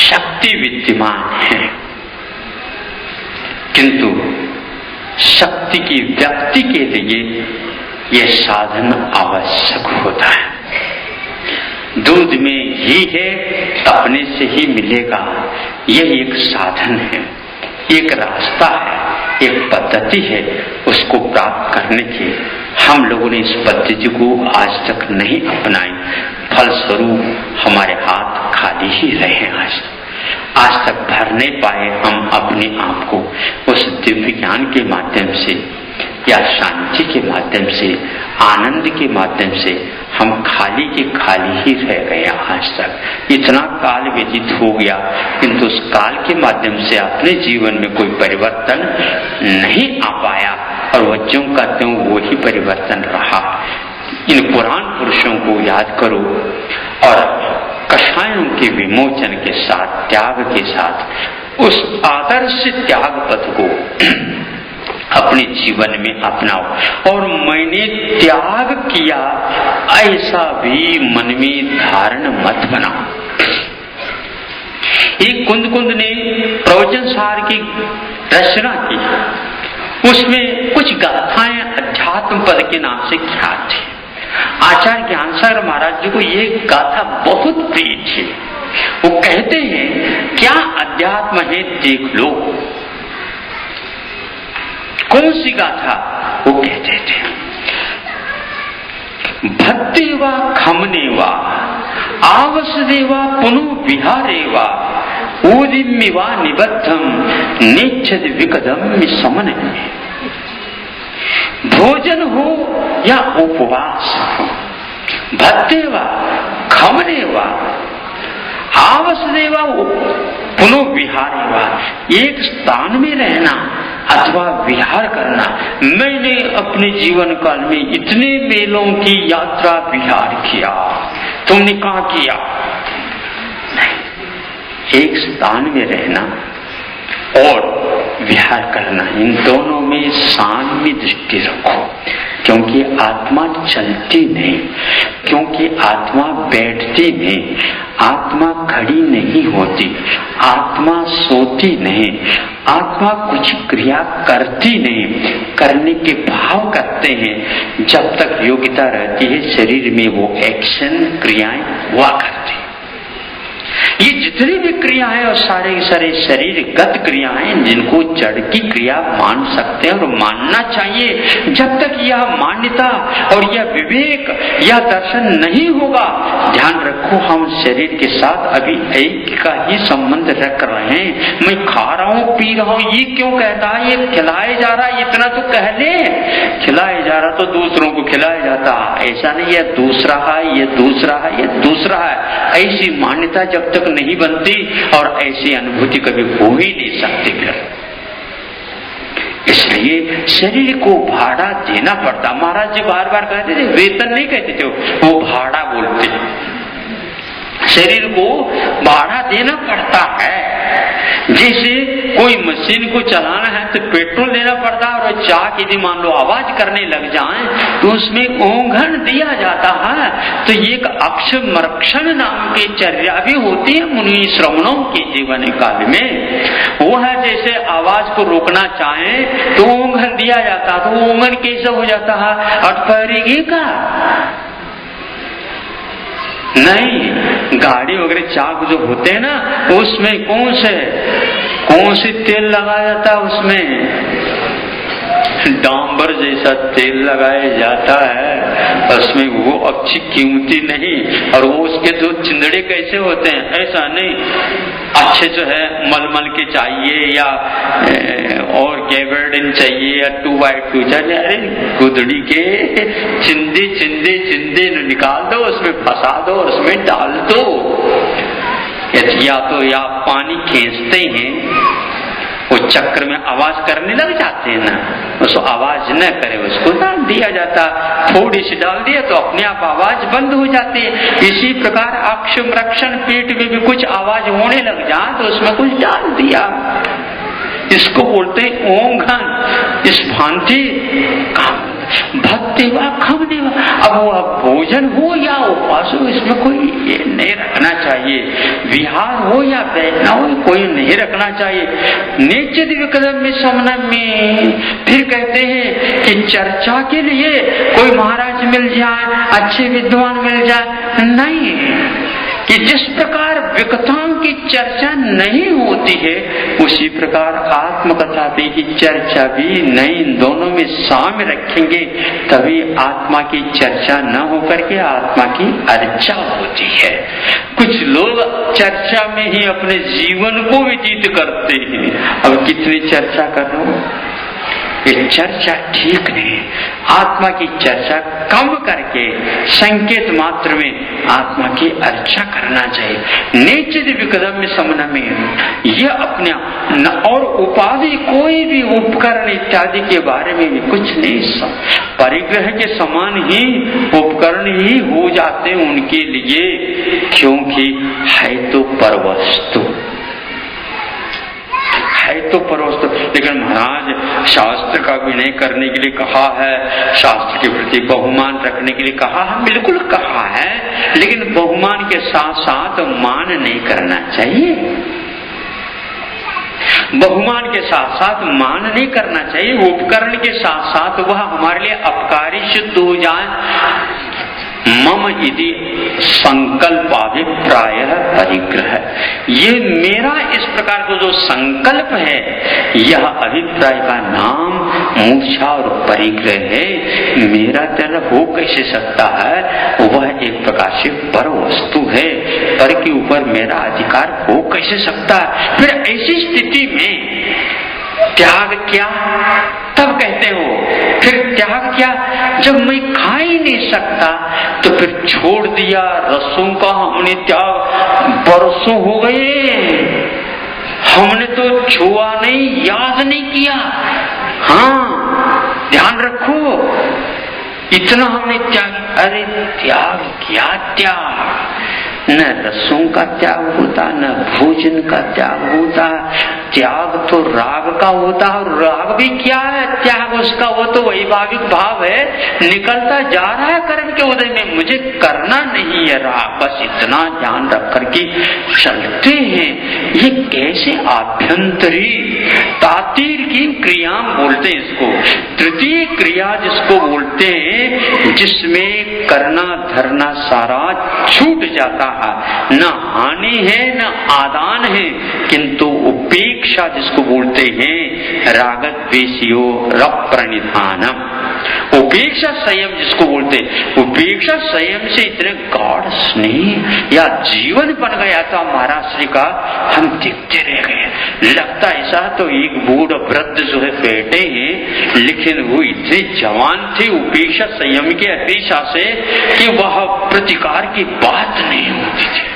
शक्ति विद्यमान है, किंतु शक्ति की व्यक्ति के लिए यह साधन आवश्यक होता है। दूध में ही है, अपने से ही मिलेगा, यह एक साधन है, एक रास्ता है, एक पद्धति है। उसको प्राप्त करने की हम लोगों ने इस पद्धति को आज तक नहीं अपनाई, फलस्वरूप हमारे हाथ खाली ही रहे आज तक। आज तक भर नहीं पाए हम अपने आप को उस दिव्य ज्ञान के माध्यम से या शांति के माध्यम से, आनंद के माध्यम से हम खाली के खाली ही रह गए। आज तक इतना काल व्यतीत हो गया, किंतु उस काल के माध्यम से अपने जीवन में कोई परिवर्तन नहीं आ पाया और वो ज्यों का त्यों वो ही परिवर्तन रहा। इन पुराण पुरुषों को याद करो और कषायों के विमोचन के साथ, त्याग के साथ उस आदर्श त्याग पथ को अपने जीवन में अपनाओ। और मैंने त्याग किया ऐसा भी मन में धारण मत बनाओ। एक कुंद ने प्रवचन सार की रचना की, उसमें कुछ गाथाएं अध्यात्म पद के नाम से ख्यात थी। आचार्य ज्ञान सागर महाराज जी को ये गाथा बहुत प्रिय थी। वो कहते हैं क्या अध्यात्म है देख लो। कौन सी गाथा? वो कहते थे भक्तिवा खमनेवा आवसदेवा पुनु विहारेवा ऊदिमिवा निबद्धम नेच्छद विकदम समन। भोजन हो या उपवास हो, भक्तेवा खमनेवा आवसदेवा पुनः विहारेवा, एक स्थान में रहना अथवा विहार करना। मैंने अपने जीवन काल में इतने मेलों की यात्रा विहार किया, तुमने कहाँ किया? नहीं, एक स्थान में रहना और विहार करना, इन दोनों में साम्य दृष्टि रखो। क्योंकि आत्मा चलती नहीं, क्योंकि आत्मा बैठती नहीं, आत्मा खड़ी नहीं होती, आत्मा सोती नहीं, आत्मा कुछ क्रिया करती नहीं, करने के भाव करते हैं। जब तक योग्यता रहती है शरीर में वो एक्शन क्रियाएं हुआ करती। ये जितनी भी क्रियाएं और सारे सारे शरीरगत क्रियाएं जिनको जड़ की क्रिया मान सकते हैं और मानना चाहिए। जब तक यह मान्यता और यह विवेक या दर्शन नहीं होगा, ध्यान रखो हम शरीर के साथ अभी एक का ही संबंध रख रहे हैं। मैं खा रहा हूँ, पी रहा हूँ, ये क्यों कहता है? ये खिलाए जा रहा है, इतना तो कह ले। खिलाए जा रहा तो दूसरों को खिलाया जाता, ऐसा नहीं ये दूसरा है, ये दूसरा है, ये दूसरा है। ऐसी मान्यता जब तक नहीं बनती और ऐसी अनुभूति कभी हो ही नहीं सकती। फिर इसलिए शरीर को भाड़ा देना पड़ता। महाराज जी बार बार कहते थे, वेतन नहीं कहते थे, वो भाड़ा बोलते। शरीर को भाड़ा देना पड़ता है। जैसे कोई मशीन को चलाना है तो पेट्रोल देना पड़ता है, और चाक यदि मान लो आवाज करने लग जाए तो उसमें ओंघन दिया जाता है। तो एक अक्षमरक्षण नाम की चर्या भी होती है मुनि श्रवणों के जीवन काल में। वो है जैसे आवाज को रोकना चाहे तो ओंघन दिया जाता, तो वो ओंघन कैसे हो जाता है? अटपहरेगी का नहीं। गाड़ी वगैरह चाक जो होते हैं ना, उसमें कौन से तेल लगाया जाता है? उसमें डांबर जैसा तेल लगाया जाता है, उसमें वो अच्छी कीमती नहीं। और वो उसके जो चिंदड़े कैसे होते हैं, ऐसा नहीं अच्छे जो है मलमल के चाहिए या और गैबर्डिन चाहिए या 2x2 चाहिए। अरे गुदड़ी के चिंदे चिंदे चिंदे निकाल दो, उसमें फंसा दो और उसमें डाल दो। या तो या पानी खींचते हैं, वो चक्र में आवाज करने लग जाते हैं ना, उसको आवाज न करे उसको डाल दिया जाता। थोड़ी सी डाल दिया तो अपने आप आवाज बंद हो जाती है। इसी प्रकार अक्षमरक्षण, पेट में भी कुछ आवाज होने लग जाए तो उसमें कुछ डाल दिया। इसको बोलते हैं ओंघन। इस भांति भक्ति वा खमने वा, अब वो भोजन हो या उपवास हो, इसमें कोई ये नहीं रखना चाहिए। विहार हो या बैठना हो, कोई नहीं रखना चाहिए। निश्चित विकदम में समन में फिर कहते हैं कि चर्चा के लिए कोई महाराज मिल जाए, अच्छे विद्वान मिल जाए, नहीं। कि जिस प्रकार विकताओं की चर्चा नहीं होती है, उसी प्रकार आत्मकथा की चर्चा भी नहीं। दोनों में साम्य रखेंगे तभी आत्मा की चर्चा न होकर के आत्मा की अर्चा होती है। कुछ कुछ लोग चर्चा में ही अपने जीवन को व्यतीत करते हैं। अब कितनी चर्चा कर रहे हो, ये चर्चा ठीक नहीं। आत्मा की चर्चा कम करके संकेत मात्र में आत्मा की अर्चा करना चाहिए। नीचे विकदम में समन में यह अपने न और उपाधि कोई भी उपकरण इत्यादि के बारे में भी कुछ नहीं, परिग्रह के समान ही उपकरण ही हो जाते उनके लिए, क्योंकि है तो परवस्तु, है तो परवस्तु। लेकिन महाराज शास्त्र का विनय करने के लिए कहा है, शास्त्र के प्रति बहुमान रखने के लिए कहा है, बिल्कुल कहा है, लेकिन बहुमान के साथ साथ मान नहीं करना चाहिए। बहुमान के साथ साथ मान नहीं करना चाहिए। उपकरण के साथ साथ वह हमारे लिए अपकारी सिद्ध हो जाए। मम यदि संकल्पाभिप्राय परिग्रह, ये मेरा इस प्रकार का जो संकल्प है, यह अभिप्राय का नाम मूर्छा और परिग्रह है। मेरा तरह हो कैसे सकता है, वह एक प्रकार से पर वस्तु है, पर के ऊपर मेरा अधिकार हो कैसे सकता है। फिर ऐसी स्थिति में त्याग क्या, तब कहते हो फिर त्याग क्या, जब मैं खा ही नहीं सकता तो फिर छोड़ दिया रसों का हमने त्याग। बरसों हो गए हमने तो छुआ नहीं, याद नहीं किया। हाँ ध्यान रखो, इतना हमने त्याग। अरे त्याग क्या त्याग, न रसों का त्याग होता, न भोजन का त्याग होता। त्याग तो राग का होता, और राग भी क्या है त्याग उसका, वो तो वैभाविक भाव है, निकलता जा रहा है कर्म के उदय में, मुझे करना नहीं है राग। बस इतना ध्यान रख करके चलते हैं। ये कैसे आभ्यंतरी तातीर की क्रिया बोलते हैं इसको, तृतीय क्रिया जिसको बोलते हैं, जिसमें करना धरना सारा छूट जाता है, न हानि है न आदान है, किंतु उपेक्षा जिसको बोलते हैं, रागत द्वेषियो रप्रणिधानम, उपेक्षा संयम जिसको बोलते हैं। उपेक्षा संयम से इतने गाढ़ स्नेह या जीवन बन गया था महाराज श्री का, हम दिखते रह गए। लगता ऐसा तो एक बूढ़ वृद्ध जो है बैठे हैं, लेकिन वो इतने जवान थे उपेक्षा संयम के अपेक्षा से कि वह प्रतिकार की बात नहीं होती थी।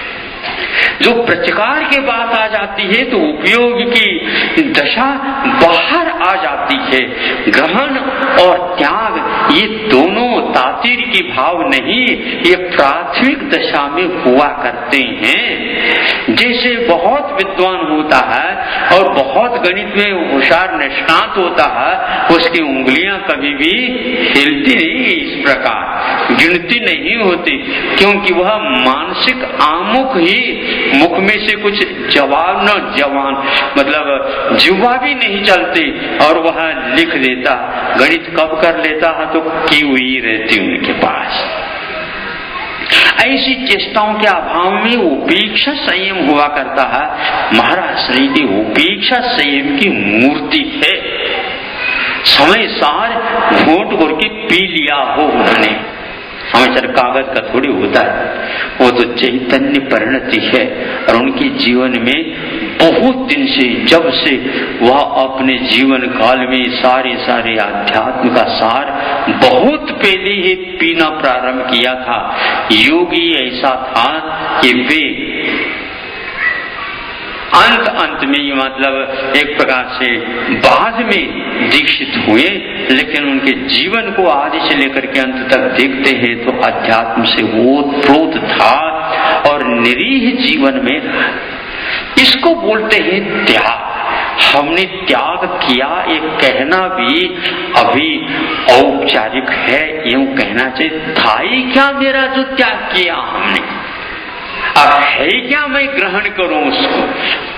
जो प्रतिकार के बात आ जाती है तो उपयोग की दशा बाहर आ जाती है। ग्रहण और त्याग ये दोनों तातीर की भाव नहीं, ये प्राथमिक दशा में हुआ करते हैं। जैसे बहुत विद्वान होता है और बहुत गणित में होशियार निष्णात होता है, उसकी उंगलियां कभी भी हिलती नहीं, इस प्रकार गिनती नहीं होती, क्योंकि वह मानसिक आमुख ही, मुख में से कुछ जवाब न जवान मतलब जुबा भी नहीं चलती, और वह लिख देता। गणित कब कर लेता है तो की हुई रहती उनके पास। ऐसी चेष्टाओं के अभाव में उपेक्षा संयम हुआ करता है। महाराज श्री की उपेक्षा संयम की मूर्ति है। समय सार घोट घोट के पी लिया हो उन्होंने, हमेशा कागज का थोड़ी होता है, वो तो चैतन्य परिणति है। और उनके जीवन में बहुत दिन से, जब से वह अपने जीवन काल में सारे आध्यात्म का सार बहुत पहले ही पीना प्रारंभ किया था। योगी ऐसा था कि वे अंत में मतलब एक प्रकार से बाद में दीक्षित हुए, लेकिन उनके जीवन को आदि से लेकर के अंत तक देखते हैं तो अध्यात्म से ओतप्रोत था और निरीह जीवन में। इसको बोलते हैं त्याग। हमने त्याग किया, एक कहना भी अभी औपचारिक है, यूं कहना चाहिए था ही क्या मेरा जो त्याग किया हमने, अब है क्या मैं ग्रहण करूं उसको।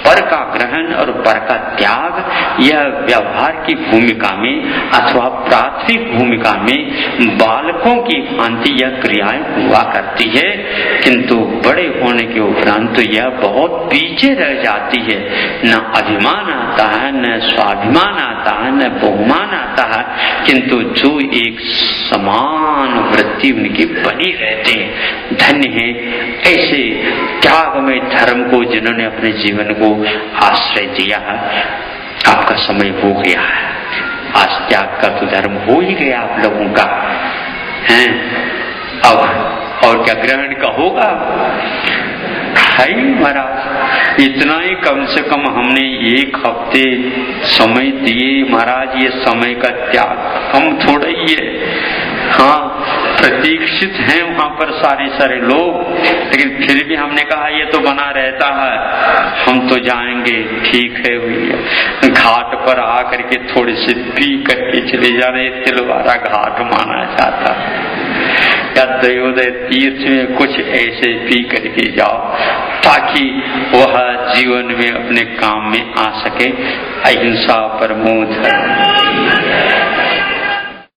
पर का ग्रहण और पर का त्याग यह व्यवहार की भूमिका में अथवा प्राथमिक भूमिका में बालकों की भांति यह क्रियाएं हुआ करती है, किंतु बड़े होने के उपरांत तो यह बहुत पीछे रह जाती है। न अभिमान आता है, न स्वाभिमान आता है, न बहुमान आता है, किंतु जो एक समान वृत्ति उनकी बनी रहती है, धन्य हैं ऐसे त्यागमय धर्म को जिन्होंने अपने जीवन को आश्रय दिया है। आपका समय हो गया है, आज त्याग का तो धर्म हो ही गया आप लोगों का हैं। अब और क्या ग्रहण का होगा? है महाराज, इतना ही कम से कम हमने 1 हफ्ते समय दिए महाराज। ये समय का त्याग कम थोड़ा ही है। हाँ, प्रतीक्षित हैं वहां पर सारे लोग, लेकिन फिर भी हमने कहा ये तो बना रहता है, हम तो जाएंगे। ठीक है भैया, घाट पर आकर के थोड़े से पी करके चले जा रहे। तिलवारा घाट माना जाता या दयोदय तीर्थ में कुछ ऐसे पी करके जाओ ताकि वह जीवन में अपने काम में आ सके। अहिंसा परमो धर्म।